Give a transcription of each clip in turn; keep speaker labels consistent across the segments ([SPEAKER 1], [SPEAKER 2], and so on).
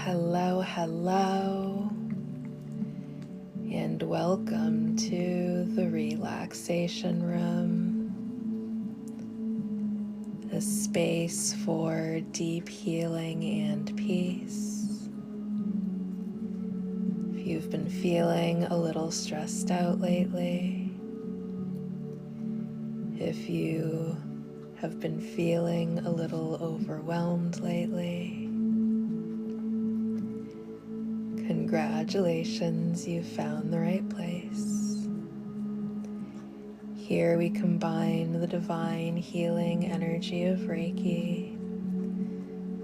[SPEAKER 1] hello, hello, and welcome to the Relaxation Room, a space for deep healing and peace. If you've been feeling a little stressed out lately, if you have been feeling a little overwhelmed lately, congratulations, you've found the right place. Here we combine the divine healing energy of Reiki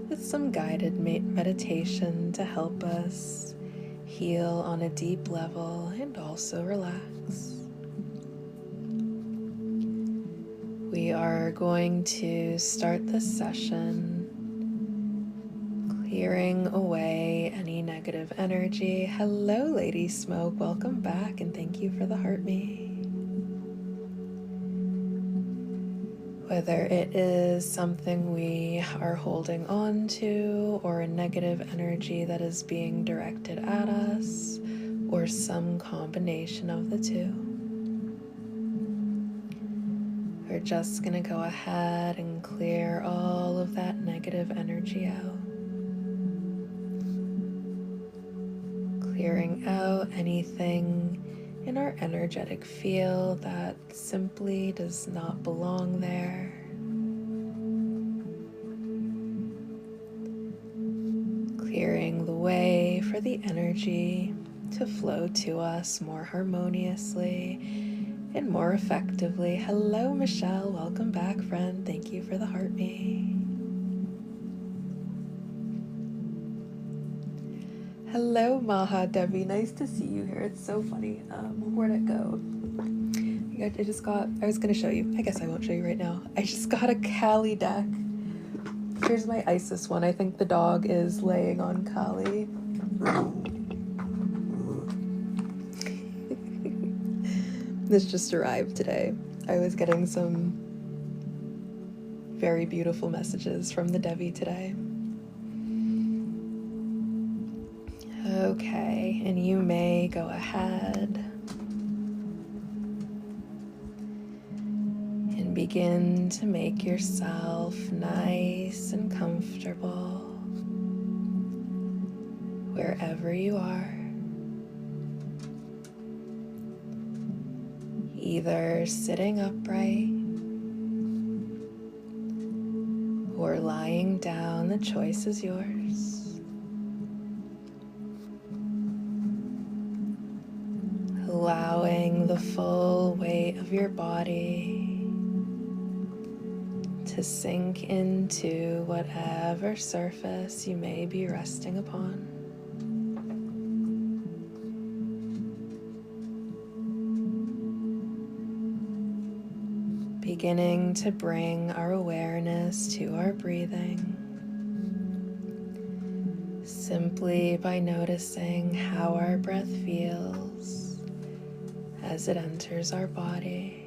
[SPEAKER 1] with some guided meditation to help us heal on a deep level and also relax. We are going to start this session clearing away any negative energy. Hello, Lady Smoke. Welcome back, and thank you for the heart me. Whether it is something we are holding on to or a negative energy that is being directed at us, or some combination of the two, we're just going to go ahead and clear all of that negative energy out. Clearing out anything in our energetic field that simply does not belong there. Clearing the way for the energy to flow to us more harmoniously and more effectively. Hello, Michelle. Welcome back, friend. Thank you for the heart me. Hello, Maha Debbie. Nice to see you here. It's so funny. Where'd it go? I was going to show you. I guess I won't show you right now. I just got a Kali deck. Here's my Isis one. I think the dog is laying on Kali. This just arrived today. I was getting some very beautiful messages from the Devi today. Okay, and you may go ahead and begin to make yourself nice and comfortable wherever you are, either sitting upright or lying down. The choice is yours. Allowing the full weight of your body to sink into whatever surface you may be resting upon. Beginning to bring our awareness to our breathing, simply by noticing how our breath feels as it enters our body.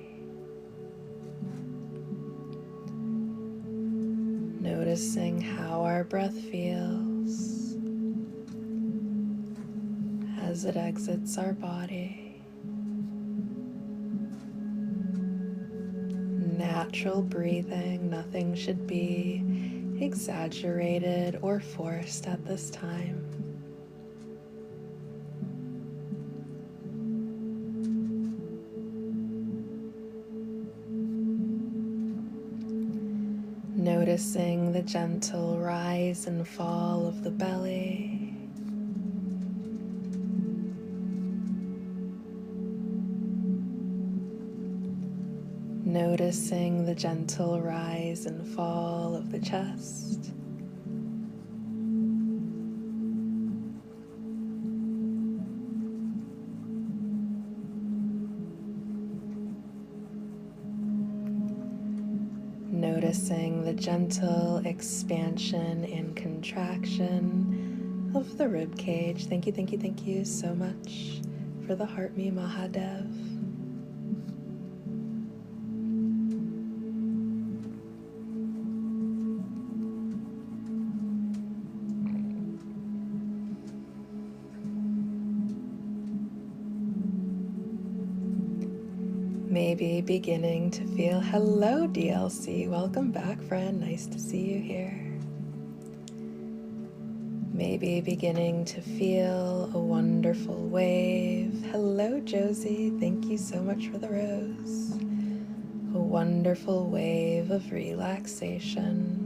[SPEAKER 1] Noticing how our breath feels as it exits our body. Natural breathing, nothing should be exaggerated or forced at this time. Noticing the gentle rise and fall of the belly. Noticing the gentle rise and fall of the chest. Noticing the gentle expansion and contraction of the rib cage. Thank you so much for the heart me, Mahadev. Maybe beginning to feel, hello DLC, welcome back friend, nice to see you here. Maybe beginning to feel a wonderful wave. Hello Josie, thank you so much for the rose. A wonderful wave of relaxation.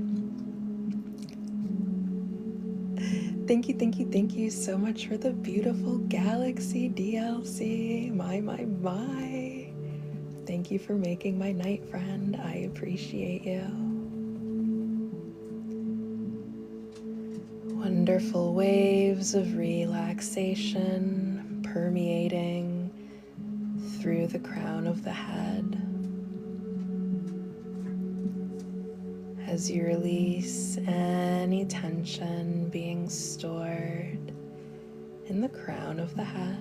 [SPEAKER 1] Thank you so much for the beautiful galaxy DLC. My. Thank you for making my night, friend. I appreciate you. Wonderful waves of relaxation permeating through the crown of the head as you release any tension being stored in the crown of the head.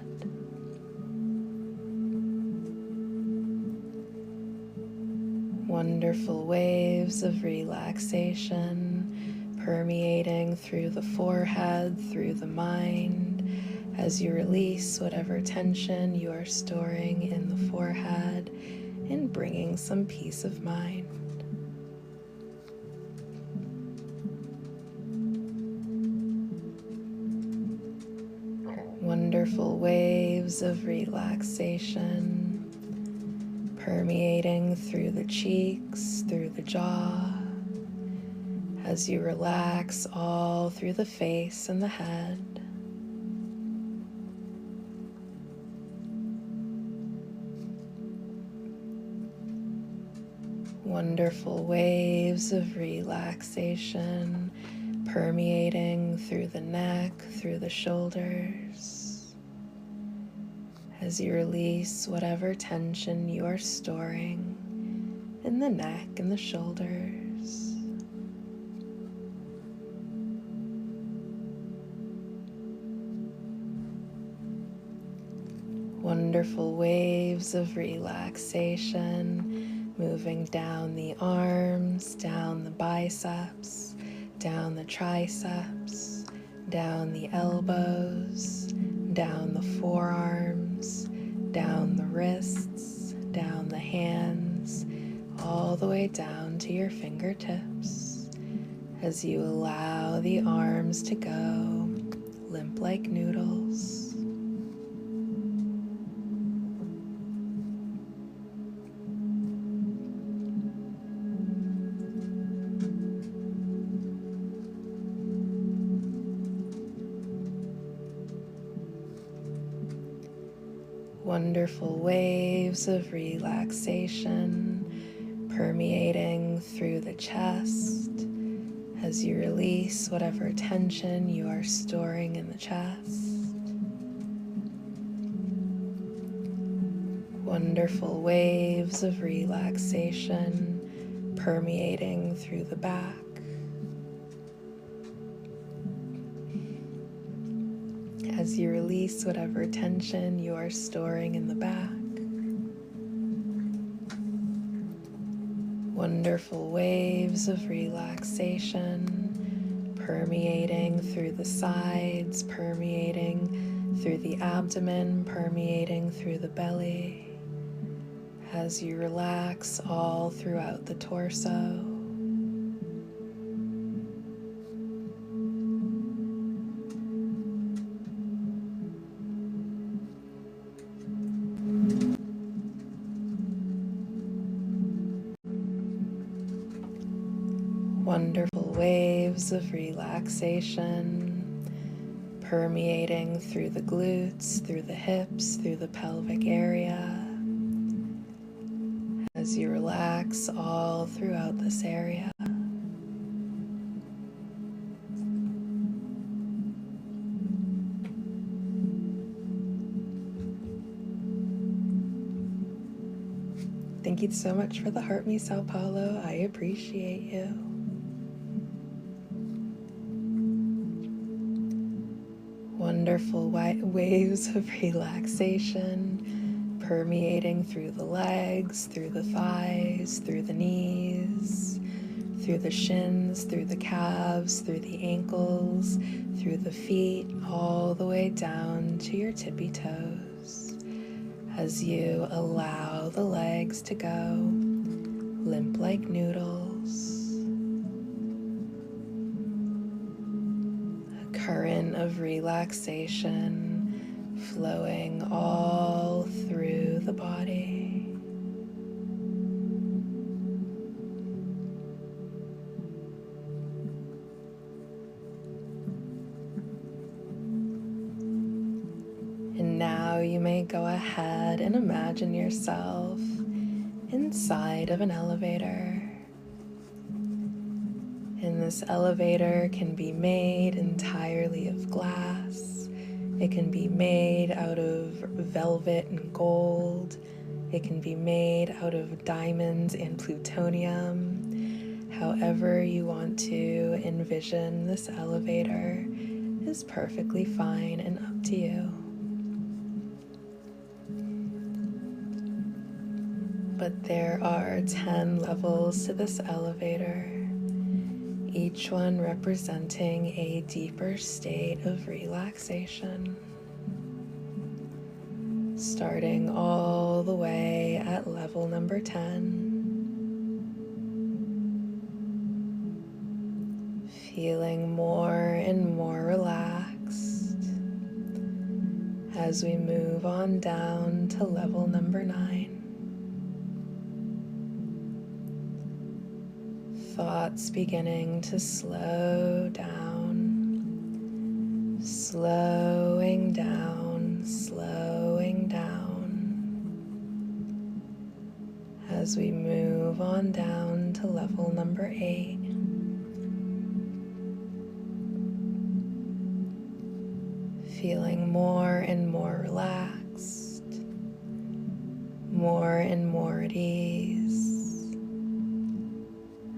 [SPEAKER 1] Wonderful waves of relaxation permeating through the forehead, through the mind, as you release whatever tension you are storing in the forehead and bringing some peace of mind. Wonderful waves of relaxation permeating through the cheeks, through the jaw, as you relax all through the face and the head. Wonderful waves of relaxation permeating through the neck, through the shoulders, as you release whatever tension you are storing in the neck and the shoulders. Wonderful waves of relaxation moving down the arms, down the biceps, down the triceps, down the elbows, down the forearms, down the wrists, down the hands, all the way down to your fingertips as you allow the arms to go limp like noodles. Wonderful waves of relaxation permeating through the chest as you release whatever tension you are storing in the chest. Wonderful waves of relaxation permeating through the back. As you release whatever tension you are storing in the back. Wonderful waves of relaxation permeating through the sides, permeating through the abdomen, permeating through the belly. As you relax all throughout the torso. Wonderful waves of relaxation permeating through the glutes, through the hips, through the pelvic area. As you relax all throughout this area. Thank you so much for the heart, me, Sao Paulo. I appreciate you. Wonderful waves of relaxation permeating through the legs, through the thighs, through the knees, through the shins, through the calves, through the ankles, through the feet, all the way down to your tippy toes. As you allow allow the legs to go limp like noodles. A current of relaxation flowing all through the body. And now you may go ahead and imagine yourself inside of an elevator. And this elevator can be made entirely of glass. It can be made out of velvet and gold. It can be made out of diamonds and plutonium. However you want to envision this elevator is perfectly fine and up to you. But there are 10 levels to this elevator, each one representing a deeper state of relaxation, starting all the way at level number 10, feeling more and more relaxed as we move on down to level number 9. Thoughts beginning to slow down, slowing down, slowing down, as we move on down to level number 8. Feeling more and more relaxed, more and more at ease,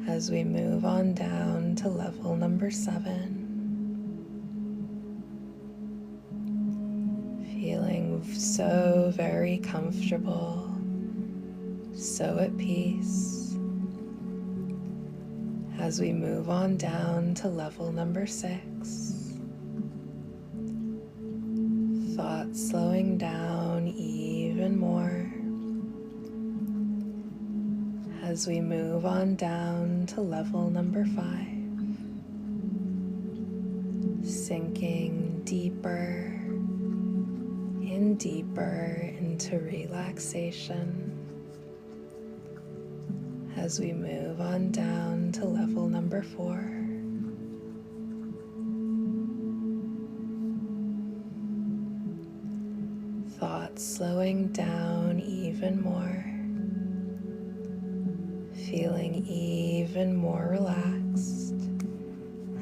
[SPEAKER 1] as we move on down to level number 7, feeling so very comfortable, so at peace, as we move on down to level number 6, thoughts slowing down even more, as we move on down to level number 5, sinking deeper and deeper into relaxation, as we move on down to level number 4, thoughts slowing down even more, feeling even more relaxed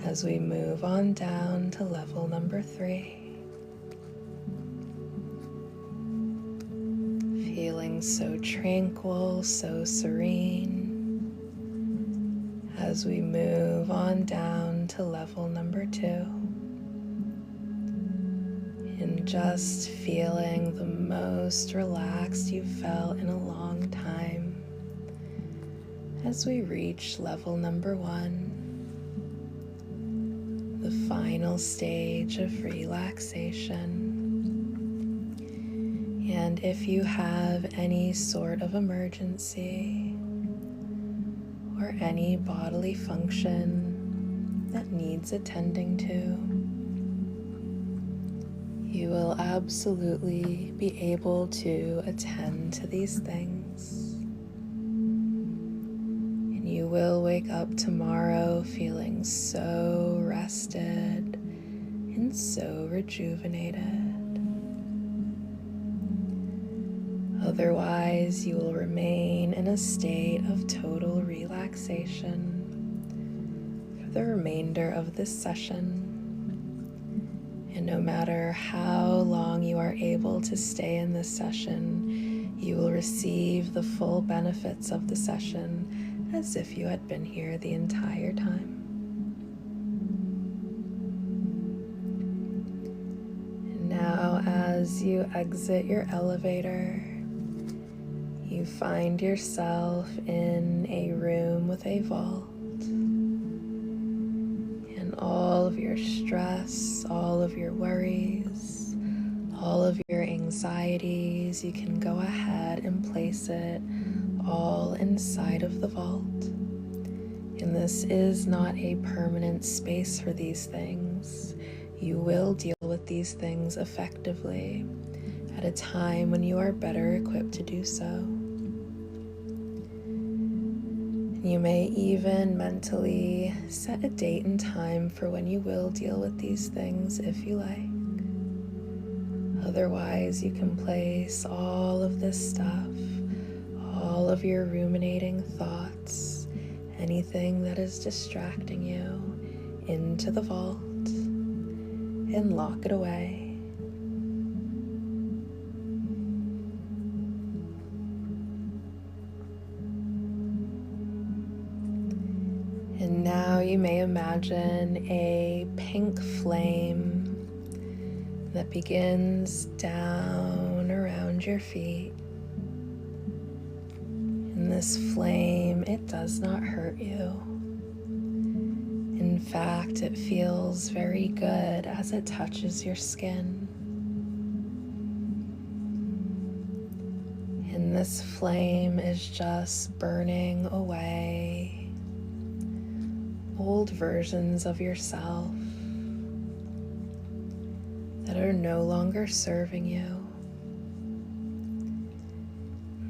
[SPEAKER 1] as we move on down to level number 3. Feeling so tranquil, so serene as we move on down to level number 2. And just feeling the most relaxed you've felt in a long time as we reach level number 1, the final stage of relaxation. And if you have any sort of emergency or any bodily function that needs attending to, you will absolutely be able to attend to these things. You will wake up tomorrow feeling so rested and so rejuvenated. Otherwise, you will remain in a state of total relaxation for the remainder of this session. And no matter how long you are able to stay in this session, you will receive the full benefits of the session as if you had been here the entire time. And now, as you exit your elevator, you find yourself in a room with a vault, and all of your stress, all of your worries, All of your anxieties, you can go ahead and place it all inside of the vault. And this is not a permanent space for these things. You will deal with these things effectively at a time when you are better equipped to do so. You may even mentally set a date and time for when you will deal with these things if you like. Otherwise, you can place all of this stuff, all of your ruminating thoughts, anything that is distracting you, into the vault and lock it away. And now you may imagine a pink flame that begins down around your feet. And this flame, it does not hurt you. In fact, it feels very good as it touches your skin. And this flame is just burning away old versions of yourself that are no longer serving you.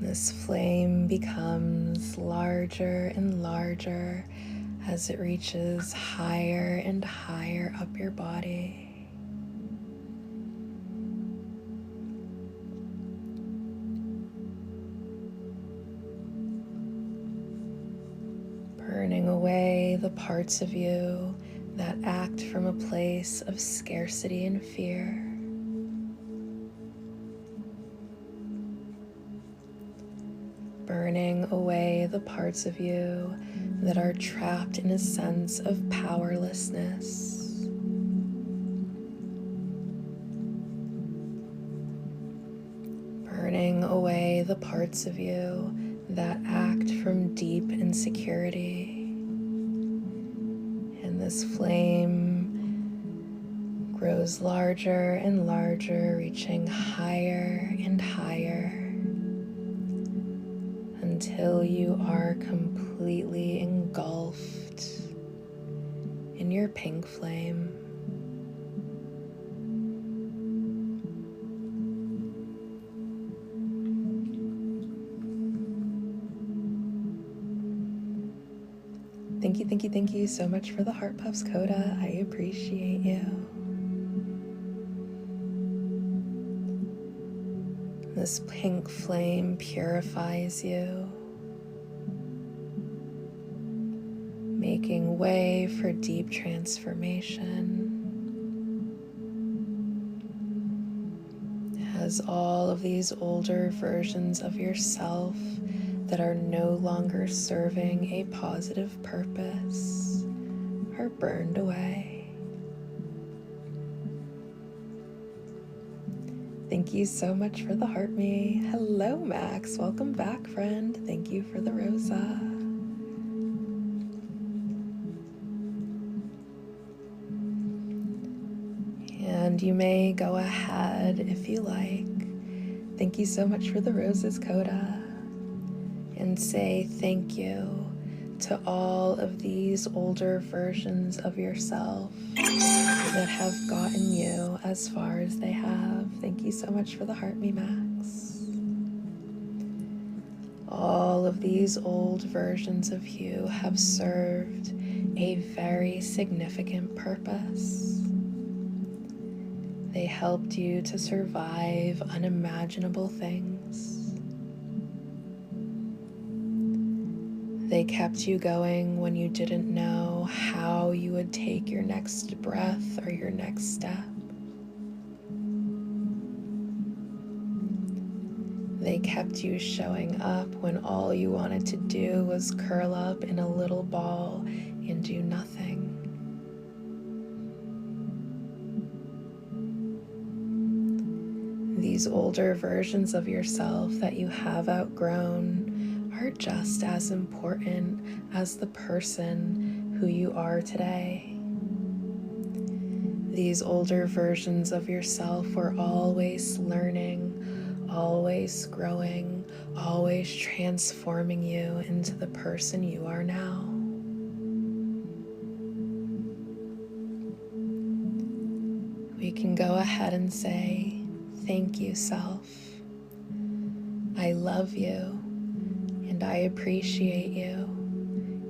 [SPEAKER 1] This flame becomes larger and larger as it reaches higher and higher up your body. Burning away the parts of you that act from a place of scarcity and fear. Burning away the parts of you that are trapped in a sense of powerlessness. Burning away the parts of you that act from deep insecurity. And this flame grows larger and larger, reaching higher and higher until you are completely engulfed in your pink flame. Thank you so much for the heart puffs, Coda. I appreciate you. This pink flame purifies you, making way for deep transformation. As all of these older versions of yourself that are no longer serving a positive purpose are burned away. Thank you so much for the heart me. Hello, Max. Welcome back, friend. Thank you for the Rosa. And you may go ahead if you like. Thank you so much for the roses, Coda. And say thank you to all of these older versions of yourself that have gotten you as far as they have. Thank you so much for the heart me, Max. All of these old versions of you have served a very significant purpose. They helped you to survive unimaginable things. They kept you going when you didn't know how you would take your next breath or your next step. They kept you showing up when all you wanted to do was curl up in a little ball and do nothing. These older versions of yourself that you have outgrown are just as important as the person who you are today. These older versions of yourself were always learning, always growing, always transforming you into the person you are now. We can go ahead and say, thank you, self. I love you, and I appreciate you,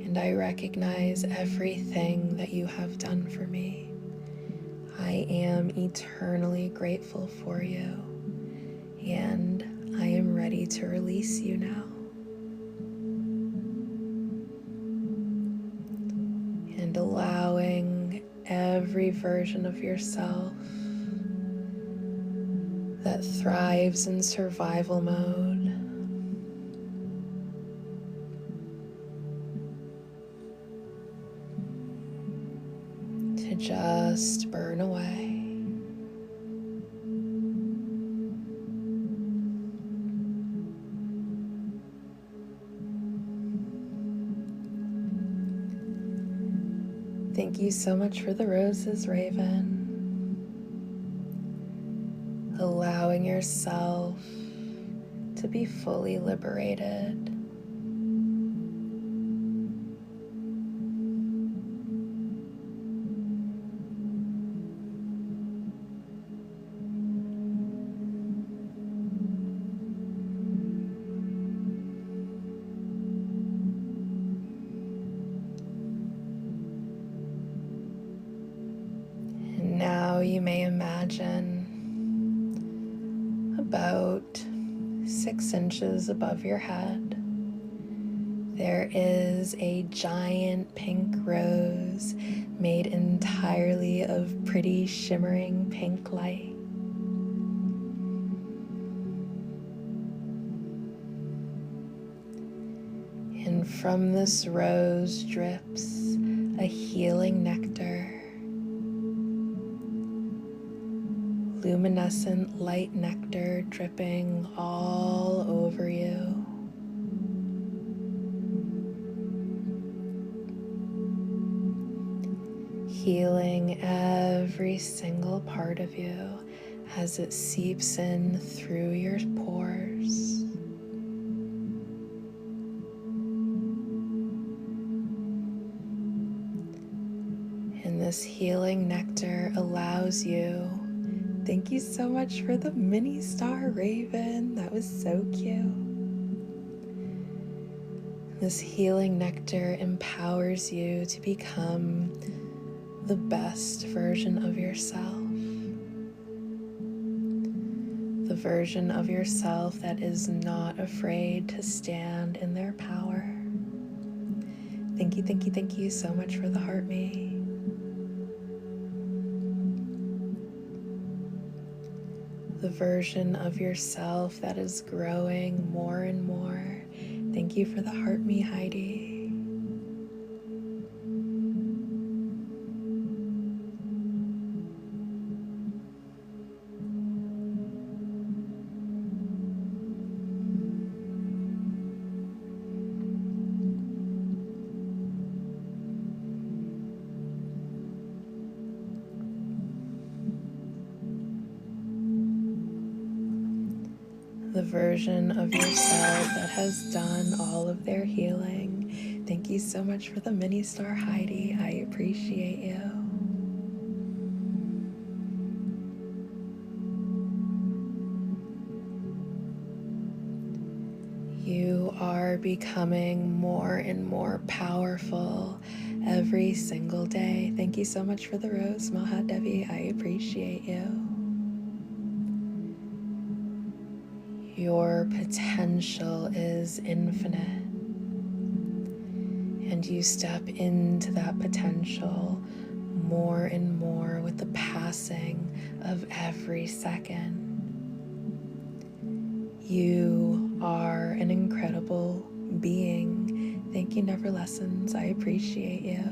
[SPEAKER 1] and I recognize everything that you have done for me. I am eternally grateful for you, and I am ready to release you now. And allowing every version of yourself that thrives in survival mode to just burn away. Thank you so much for the roses, Raven. Allowing yourself to be fully liberated. And now you may imagine about 6 inches above your head, there is a giant pink rose made entirely of pretty shimmering pink light. And from this rose drips a healing nectar. Luminescent light nectar dripping all over you. Healing every single part of you as it seeps in through your pores. And this healing nectar allows you. Thank you so much for the mini star, Raven. That was so cute. This healing nectar empowers you to become the best version of yourself. The version of yourself that is not afraid to stand in their power. Thank you so much for the heart me. The version of yourself that is growing more and more. Thank you for the heart me, Heidi. The version of yourself that has done all of their healing. Thank you so much for the mini star, Heidi. I appreciate you. You are becoming more and more powerful every single day. Thank you so much for the rose, Mahadevi. I appreciate you. Your potential is infinite, and you step into that potential more and more with the passing of every second. You are an incredible being. Thank you, Never Lessons. I appreciate you.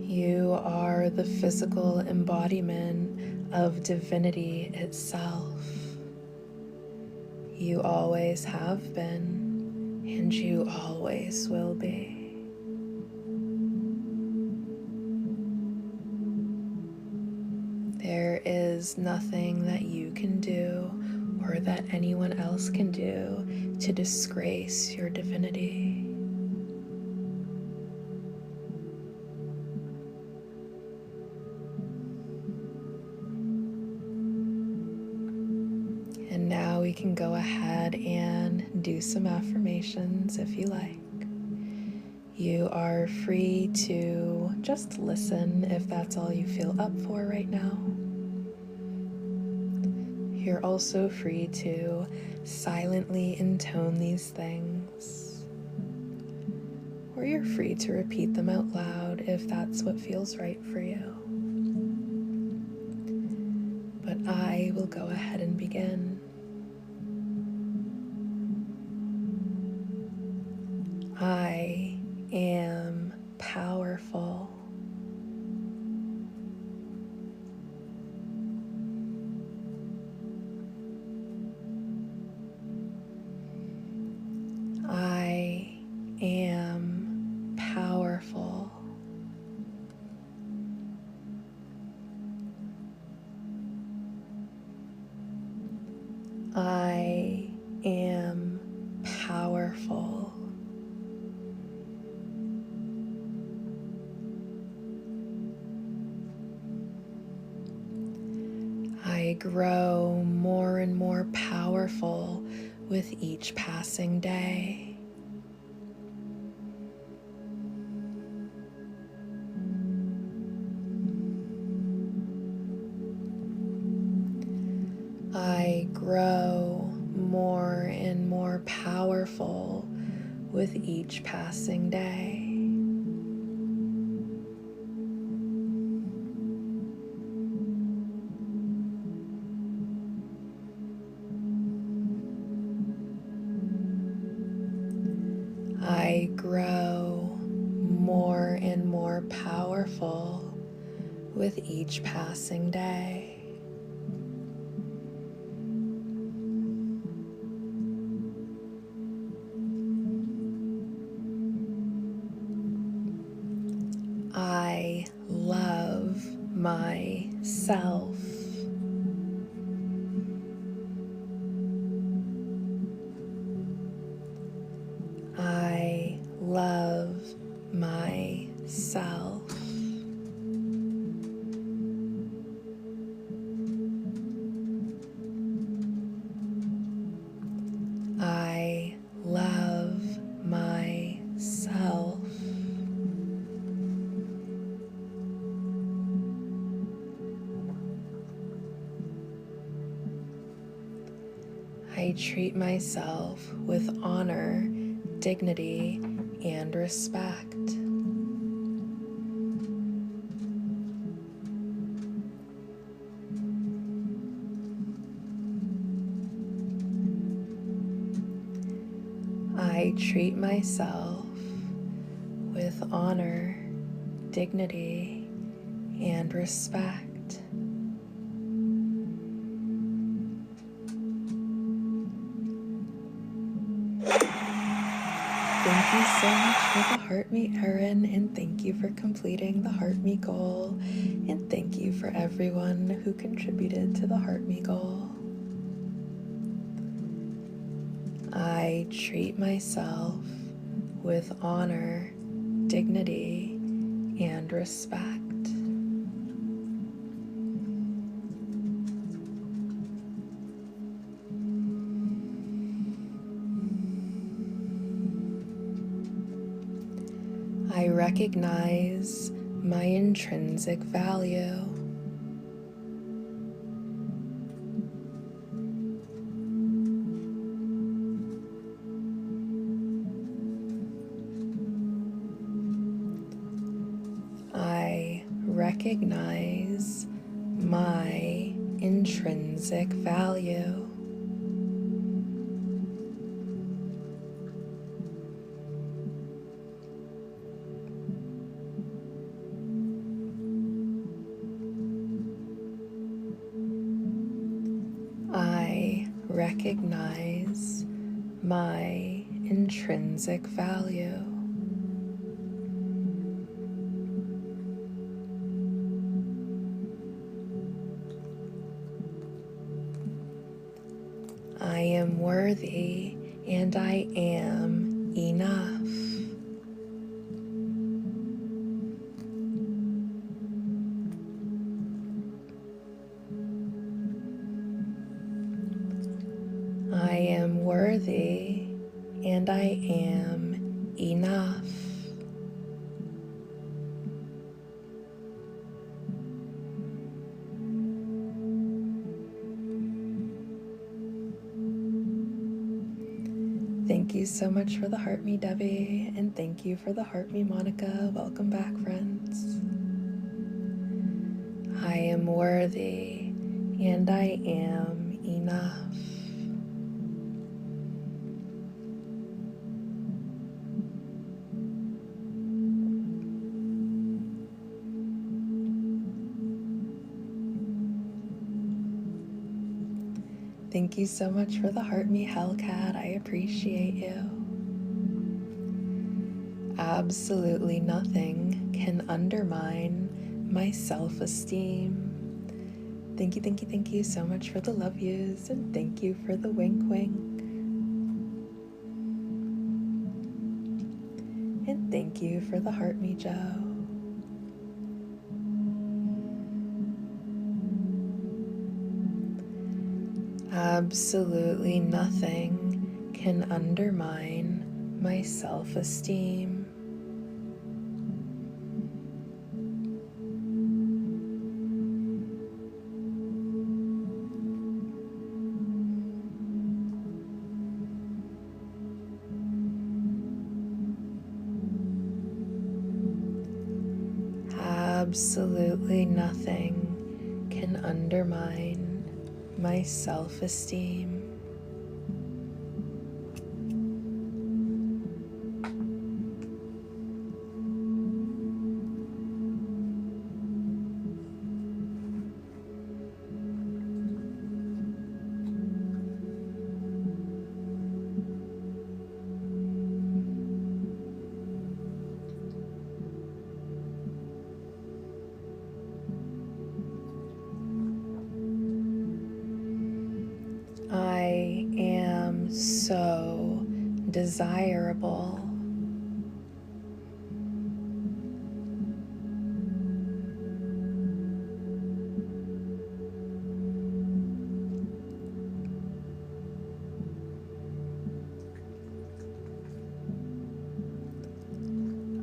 [SPEAKER 1] You are the physical embodiment of divinity itself. You always have been, and you always will be. There is nothing that you can do or that anyone else can do to disgrace your divinity. And now we can go ahead and do some affirmations if you like. You are free to just listen if that's all you feel up for right now. You're also free to silently intone these things, or you're free to repeat them out loud if that's what feels right for you. But I will go ahead and begin. I am powerful. I am powerful. I am powerful. I grow more and more powerful with each passing day. I grow more and more powerful with each passing day. I grow more and more powerful with each passing day. I love myself. I love myself. I love myself. I treat myself with honor, dignity, and respect. I treat myself with honor, dignity, and respect. Thank you so much for the Heart Me Erin, and thank you for completing the Heart Me goal, and thank you for everyone who contributed to the Heart Me goal. I treat myself with honor, dignity, and respect. I recognize my intrinsic value. I recognize my intrinsic value. I recognize my intrinsic value. I am worthy and I am enough. I am worthy and I am enough. Thank you so much for the heart me, Debbie, and thank you for the heart me, Monica. Welcome back, friends. I am worthy and I am enough. Thank you so much for the heart me, Hellcat. I appreciate you. Absolutely nothing can undermine my self-esteem. Thank you so much for the love yous, and thank you for the wink wink. And thank you for the heart me, Joe. Absolutely nothing can undermine my self-esteem. Absolutely nothing can undermine my self-esteem. I am so desirable.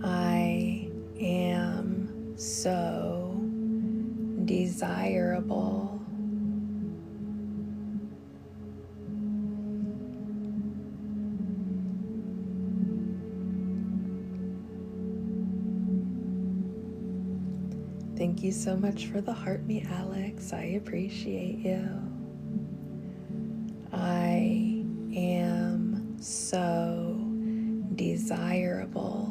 [SPEAKER 1] I am so desirable. Thank you so much for the heart me, Alex. I appreciate you. I am so desirable.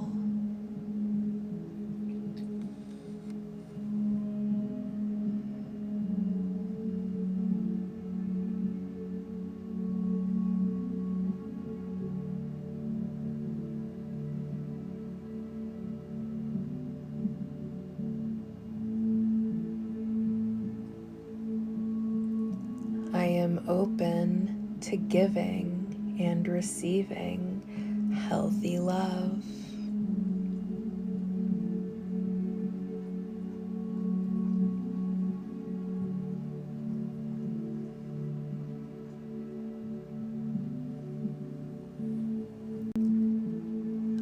[SPEAKER 1] I am open to giving and receiving healthy love.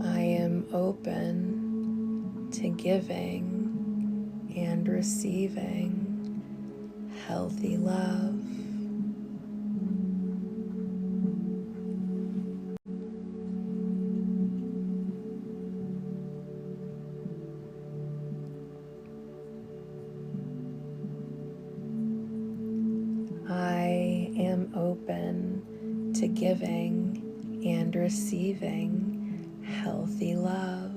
[SPEAKER 1] I am open to giving and receiving healthy love. I am open to giving and receiving healthy love.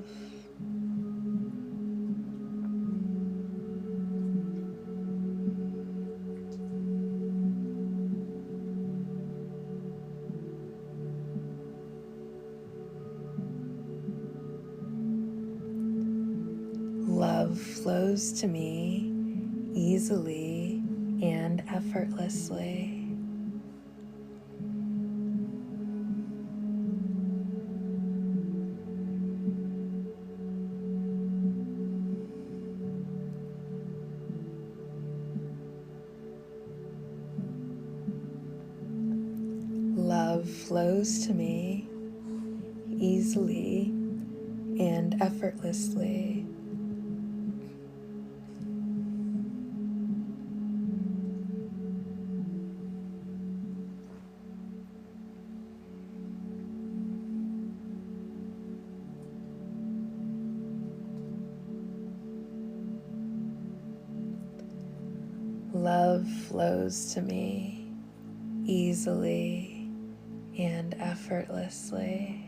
[SPEAKER 1] Love flows to me easily and effortlessly. Love flows to me easily and effortlessly. Love flows to me easily and effortlessly.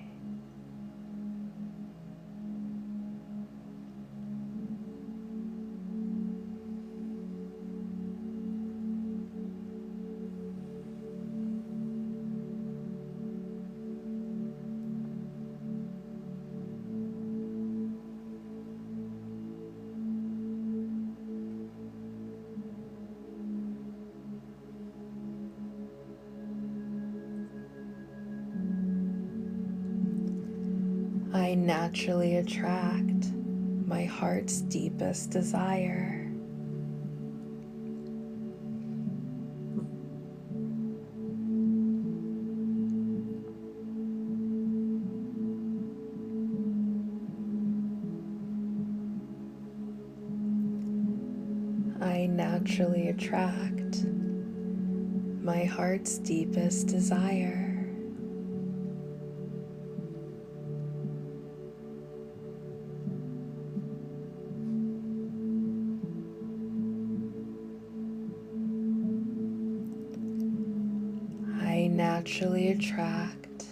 [SPEAKER 1] I naturally attract my heart's deepest desire. I naturally attract my heart's deepest desire. I naturally attract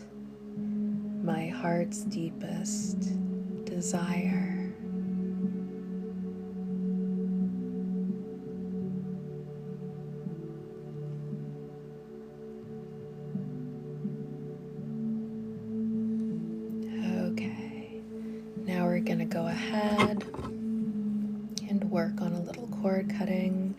[SPEAKER 1] my heart's deepest desire. Okay, now we're going to go ahead and work on a little cord cutting.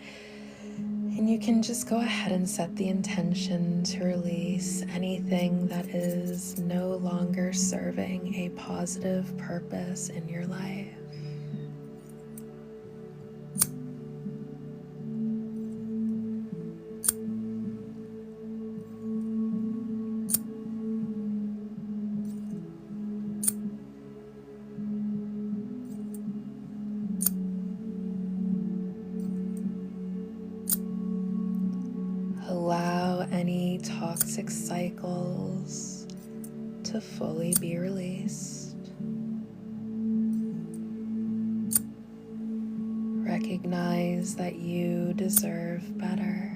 [SPEAKER 1] And you can just go ahead and set the intention to release anything that is no longer serving a positive purpose in your life. Allow any toxic cycles to fully be released. Recognize that you deserve better.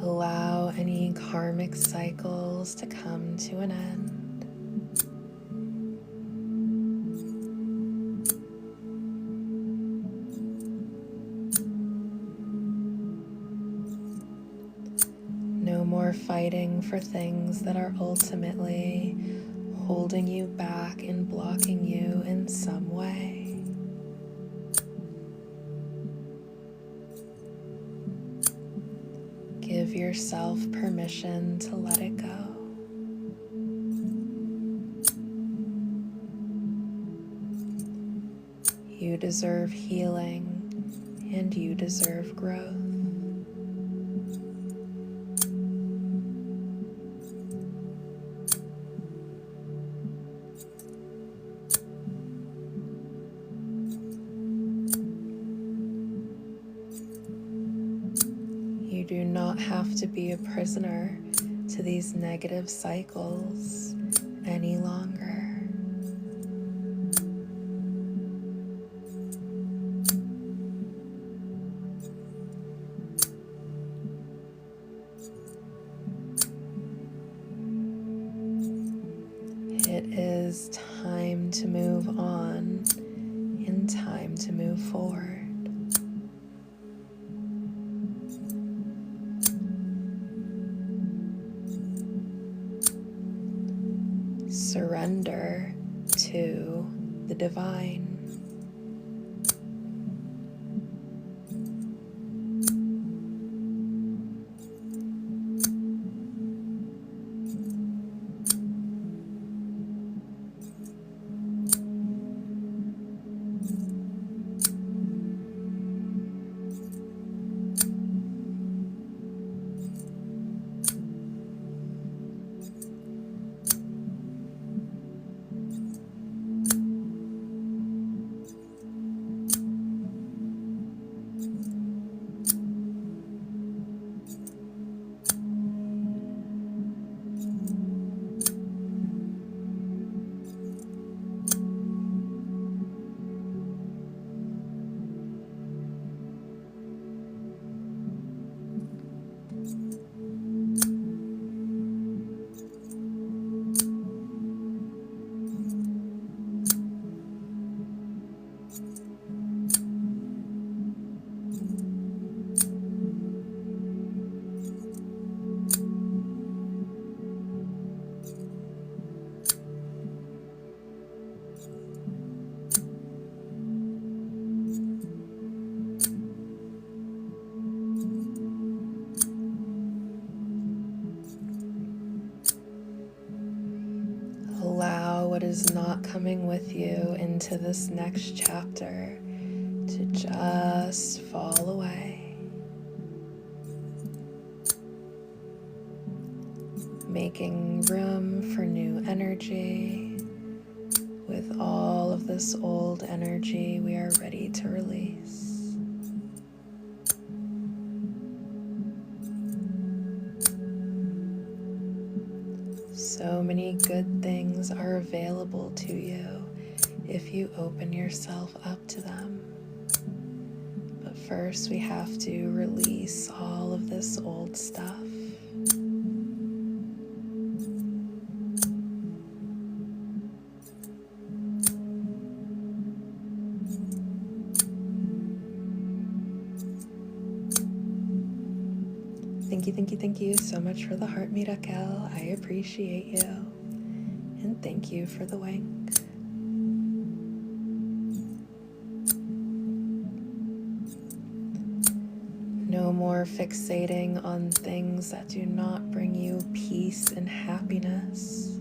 [SPEAKER 1] Allow any karmic cycles to come to an end. No more fighting for things that are ultimately holding you back and blocking you in some way. Give yourself permission to let it go. You deserve healing and you deserve growth. You do not have to be a prisoner to these negative cycles any longer. is time to move on and time to move forward. Surrender to the divine. Allow what is not coming with you into this next chapter to just fall away, making room for new energy. With all of this old energy, we are ready to release. So many good things are available to you if you open yourself up to them. But first, we have to release all of this old stuff. Thank you so much for the heart, Mirakel. I appreciate you. And thank you for the wink. No more fixating on things that do not bring you peace and happiness.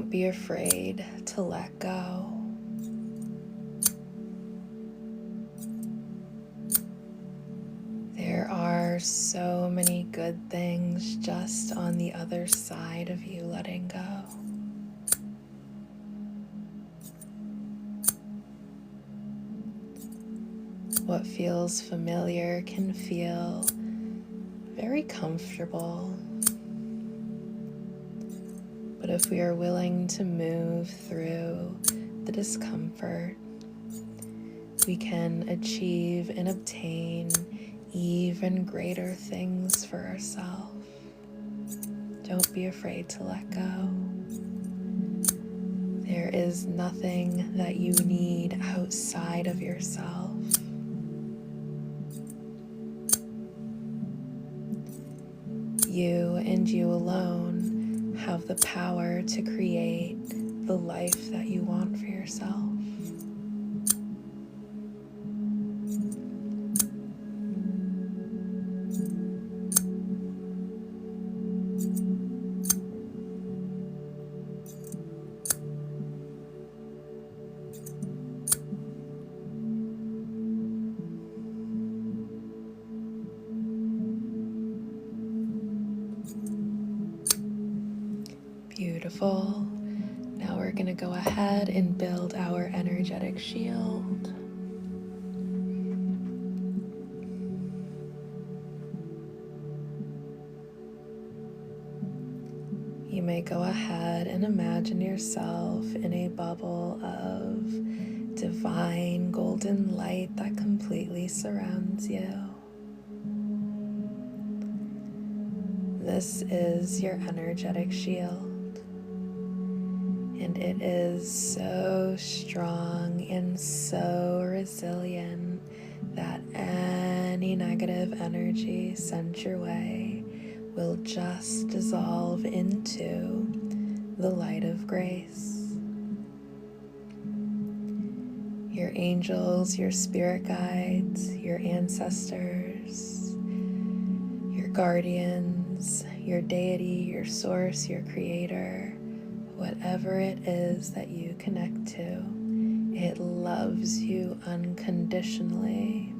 [SPEAKER 1] Don't be afraid to let go. There are so many good things just on the other side of you letting go. What feels familiar can feel very comfortable. But if we are willing to move through the discomfort, we can achieve and obtain even greater things for ourselves. Don't be afraid to let go. There is nothing that you need outside of yourself. You and you alone have the power to create the life that you want for yourself. Beautiful. Now we're going to go ahead and build our energetic shield. You may go ahead and imagine yourself in a bubble of divine golden light that completely surrounds you. This is your energetic shield. And it is so strong and so resilient that any negative energy sent your way will just dissolve into the light of grace. Your angels, your spirit guides, your ancestors, your guardians, your deity, your source, your creator, whatever it is that you connect to, it loves you unconditionally.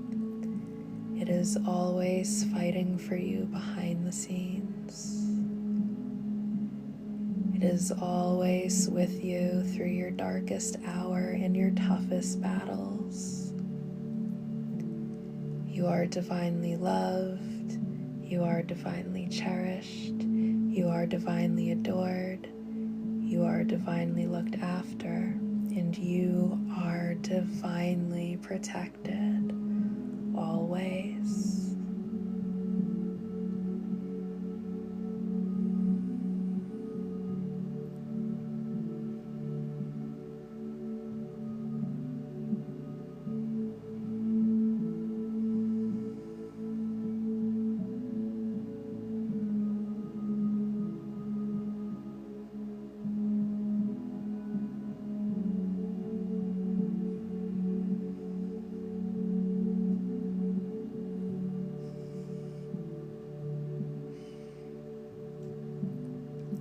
[SPEAKER 1] It is always fighting for you behind the scenes. It is always with you through your darkest hour and your toughest battles. You are divinely loved. You are divinely cherished. You are divinely adored. You are divinely looked after, and you are divinely protected, always.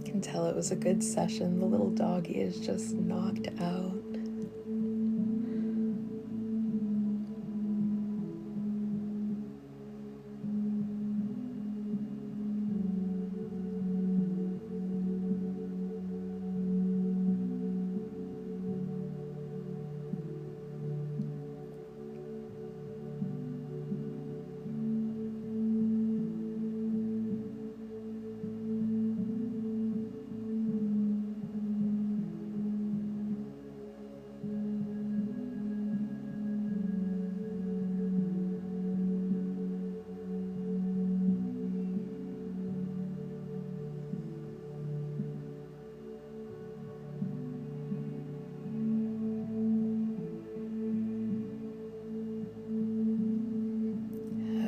[SPEAKER 1] Can tell it was a good session. The little doggy is just knocked out.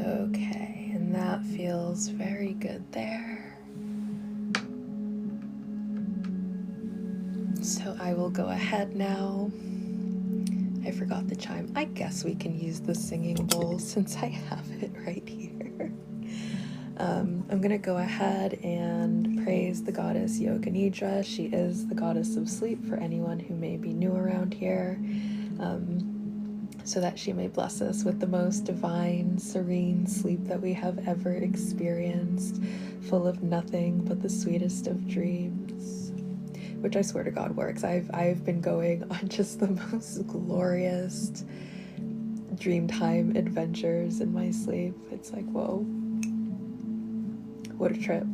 [SPEAKER 1] Okay, and that feels very good there. So I will go ahead now. I forgot the chime. I guess we can use the singing bowl since I have it right here. I'm going to go ahead and praise the goddess Yoga Nidra. She is the goddess of sleep for anyone who may be new around here, so that she may bless us with the most divine, serene sleep that we have ever experienced, full of nothing but the sweetest of dreams, which I swear to God works. I've been going on just the most glorious dreamtime adventures in my sleep. It's like, whoa, what a trip.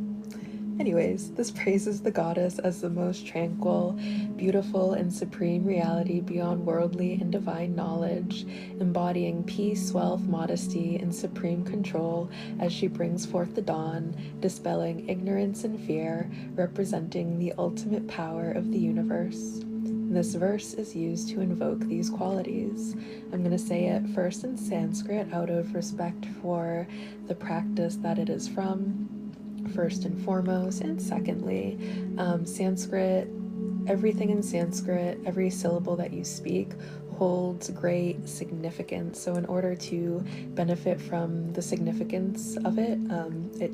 [SPEAKER 1] Anyways, this praises the goddess as the most tranquil, beautiful, and supreme reality beyond worldly and divine knowledge, embodying peace, wealth, modesty, and supreme control as she brings forth the dawn, dispelling ignorance and fear, representing the ultimate power of the universe. This verse is used to invoke these qualities. I'm going to say it first in Sanskrit out of respect for the practice that it is from, first and foremost, and secondly, Sanskrit, everything in Sanskrit, every syllable that you speak holds great significance. So in order to benefit from the significance of it,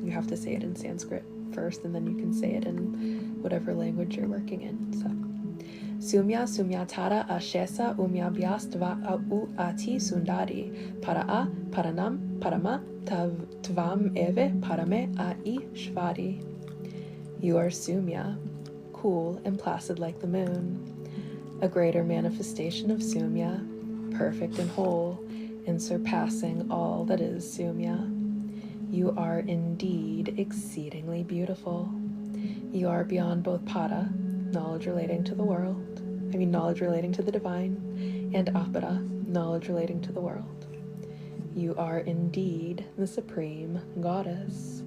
[SPEAKER 1] you have to say it in Sanskrit first, and then you can say it in whatever language you're working in. So Sumya sumyatara ashesa umyabhyastva au ati sundari para paranam parama tvam eve parame ai shvari. You are Sumya, cool and placid like the moon, a greater manifestation of Sumya, perfect and whole, and surpassing all that is Sumya. You are indeed exceedingly beautiful. You are beyond both para, knowledge relating to the knowledge relating to the divine, and apara, knowledge relating to the world. You are indeed the supreme goddess.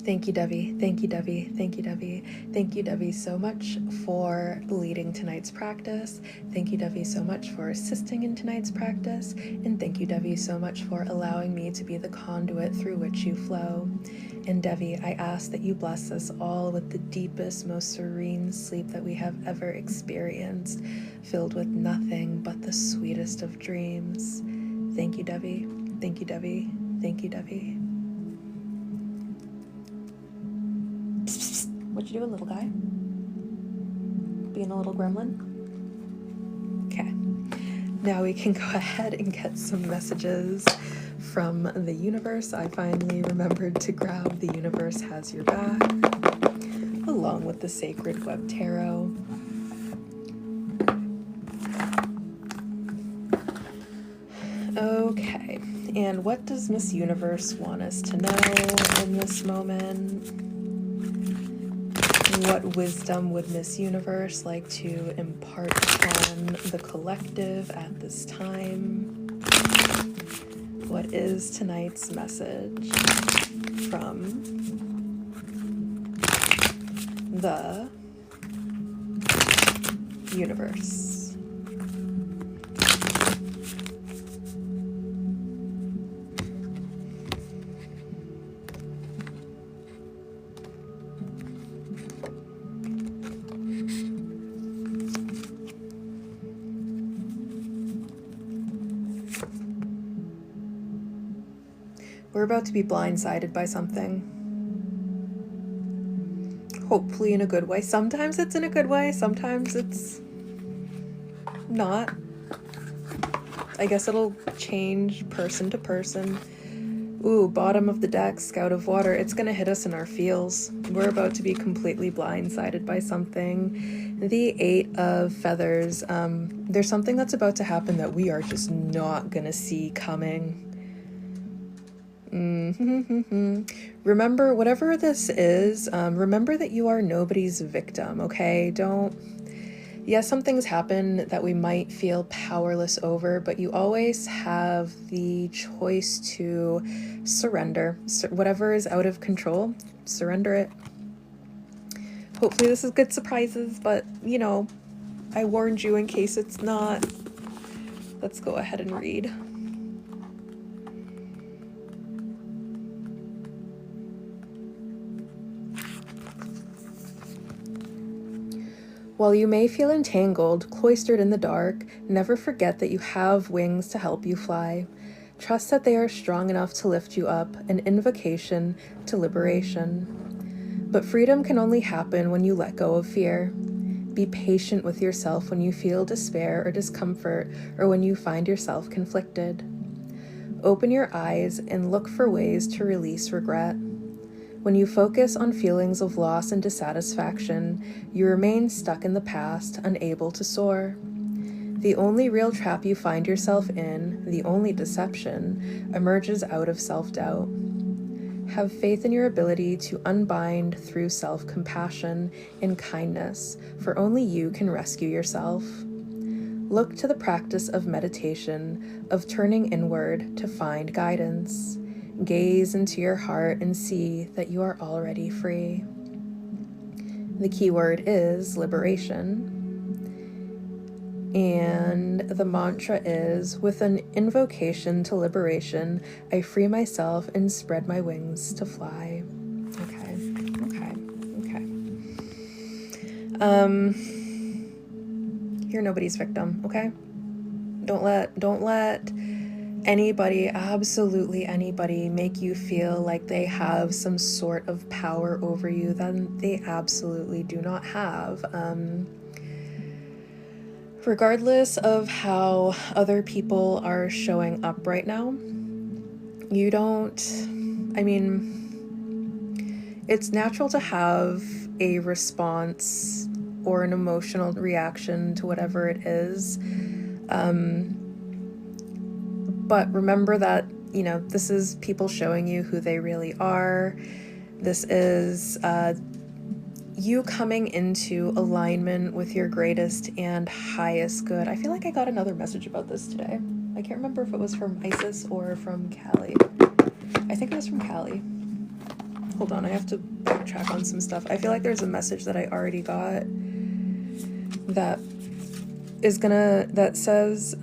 [SPEAKER 1] Thank you, Devi. Thank you, Devi. Thank you, Devi. Thank you, Devi, so much for leading tonight's practice. Thank you, Devi, so much for assisting in tonight's practice. And thank you, Devi, so much for allowing me to be the conduit through which you flow. And Devi, I ask that you bless us all with the deepest, most serene sleep that we have ever experienced, filled with nothing but the sweetest of dreams. Thank you, Devi. Thank you, Devi. Thank you, Devi. What you doing, little guy? Being a little gremlin? Okay. Now we can go ahead and get some messages from the universe. I finally remembered to grab The Universe Has Your Back, along with the Sacred Web Tarot. Okay. And what does Miss Universe want us to know in this moment? What wisdom would Miss Universe like to impart upon the collective at this time? What is tonight's message from the universe? We're about to be blindsided by something. Hopefully in a good way. Sometimes it's in a good way, sometimes it's not. I guess it'll change person to person. Ooh, bottom of the deck, Scout of Water. It's gonna hit us in our feels. We're about to be completely blindsided by something. The Eight of Feathers. There's something that's about to happen that we are just not gonna see coming. Remember, whatever this is, remember that you are nobody's victim, okay? Yes, some things happen that we might feel powerless over, but you always have the choice to surrender. Whatever is out of control, surrender it. Hopefully this is good surprises, but, you know, I warned you in case it's not. Let's go ahead and read. While you may feel entangled, cloistered in the dark, never forget that you have wings to help you fly. Trust that they are strong enough to lift you up, an invocation to liberation. But freedom can only happen when you let go of fear. Be patient with yourself when you feel despair or discomfort, or when you find yourself conflicted. Open your eyes and look for ways to release regret. When you focus on feelings of loss and dissatisfaction, you remain stuck in the past, unable to soar. The only real trap you find yourself in, the only deception, emerges out of self-doubt. Have faith in your ability to unbind through self-compassion and kindness, for only you can rescue yourself. Look to the practice of meditation, of turning inward to find guidance. Gaze into your heart and see that you are already free. The key word is liberation. And the mantra is, with an invocation to liberation, I free myself and spread my wings to fly. Okay. You're nobody's victim, okay? Don't let anybody, absolutely anybody, make you feel like they have some sort of power over you that they absolutely do not have. Regardless of how other people are showing up right now, it's natural to have a response or an emotional reaction to whatever it is. But remember that, this is people showing you who they really are. This is you coming into alignment with your greatest and highest good. I feel like I got another message about this today. I can't remember if it was from Isis or from Callie. I think it was from Callie. Hold on, I have to backtrack on some stuff. I feel like there's a message that I already got that says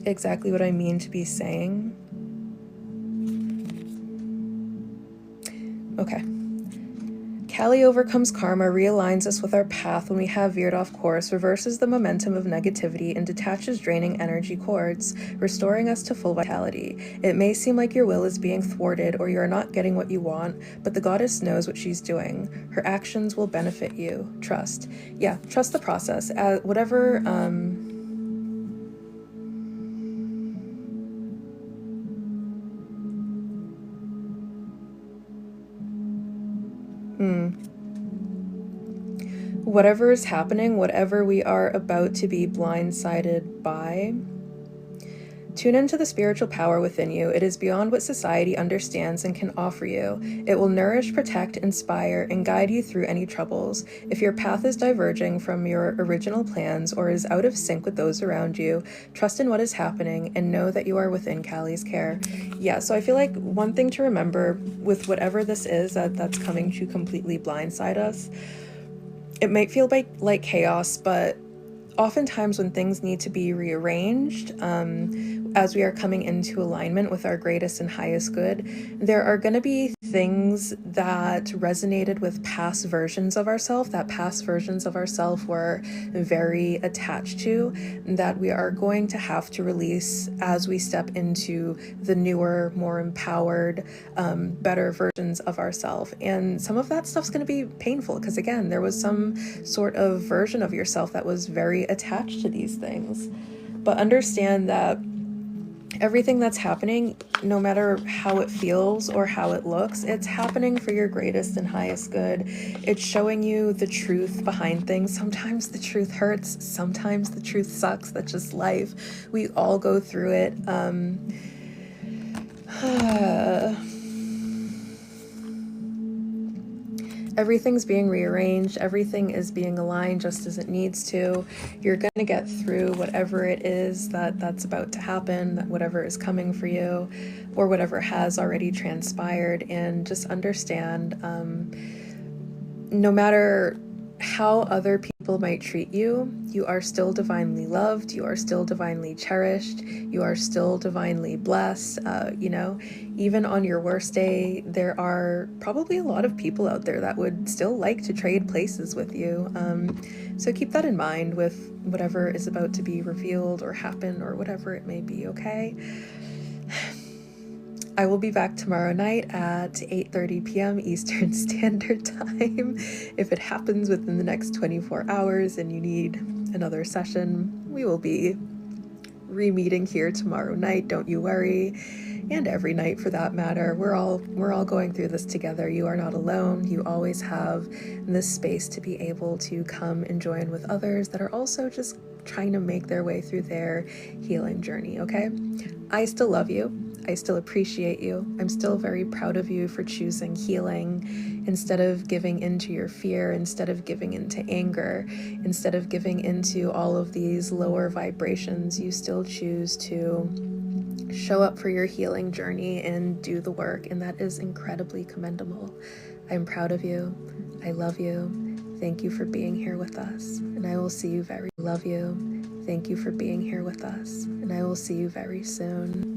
[SPEAKER 1] exactly what I mean to be saying. Okay. Callie overcomes karma, realigns us with our path when we have veered off course, reverses the momentum of negativity, and detaches draining energy cords, restoring us to full vitality. It may seem like your will is being thwarted or you are not getting what you want, but the goddess knows what she's doing. Her actions will benefit you. Trust. Yeah, trust the process. Whatever... Whatever is happening, whatever we are about to be blindsided by, tune into the spiritual power within you. It is beyond what society understands and can offer you. It will nourish, protect, inspire, and guide you through any troubles. If your path is diverging from your original plans or is out of sync with those around you, trust in what is happening and know that you are within Callie's care. Yeah, so I feel like one thing to remember with whatever this is that's coming to completely blindside us, it might feel like chaos, but oftentimes when things need to be rearranged, as we are coming into alignment with our greatest and highest good, there are going to be things that resonated with past versions of ourselves, that past versions of ourselves were very attached to, that we are going to have to release as we step into the newer, more empowered, better versions of ourselves. And some of that stuff's going to be painful because, again, there was some sort of version of yourself that was very attached to these things. But understand that everything that's happening, no matter how it feels or how it looks, it's happening for your greatest and highest good. It's showing you the truth behind things. Sometimes the truth hurts. Sometimes the truth sucks. That's just life. We all go through it. Everything's being rearranged. Everything is being aligned just as it needs to. You're going to get through whatever it is that's about to happen, whatever is coming for you, or whatever has already transpired. And just understand, no matter how other people might treat you, you are still divinely loved, you are still divinely cherished, you are still divinely blessed. Even on your worst day, there are probably a lot of people out there that would still like to trade places with you. So keep that in mind with whatever is about to be revealed or happen or whatever it may be, okay? I will be back tomorrow night at 8:30 p.m. Eastern Standard Time. If it happens within the next 24 hours and you need another session, we will be re-meeting here tomorrow night, don't you worry. And every night for that matter. We're all going through this together. You are not alone. You always have this space to be able to come and join with others that are also just trying to make their way through their healing journey, okay? I still love you. I still appreciate you. I'm still very proud of you for choosing healing instead of giving into your fear, instead of giving into anger, instead of giving into all of these lower vibrations. You still choose to show up for your healing journey and do the work, and that is incredibly commendable. I'm proud of you. I love you. Thank you for being here with us, and I will see you very love you. Thank you for being here with us, and I will see you very soon.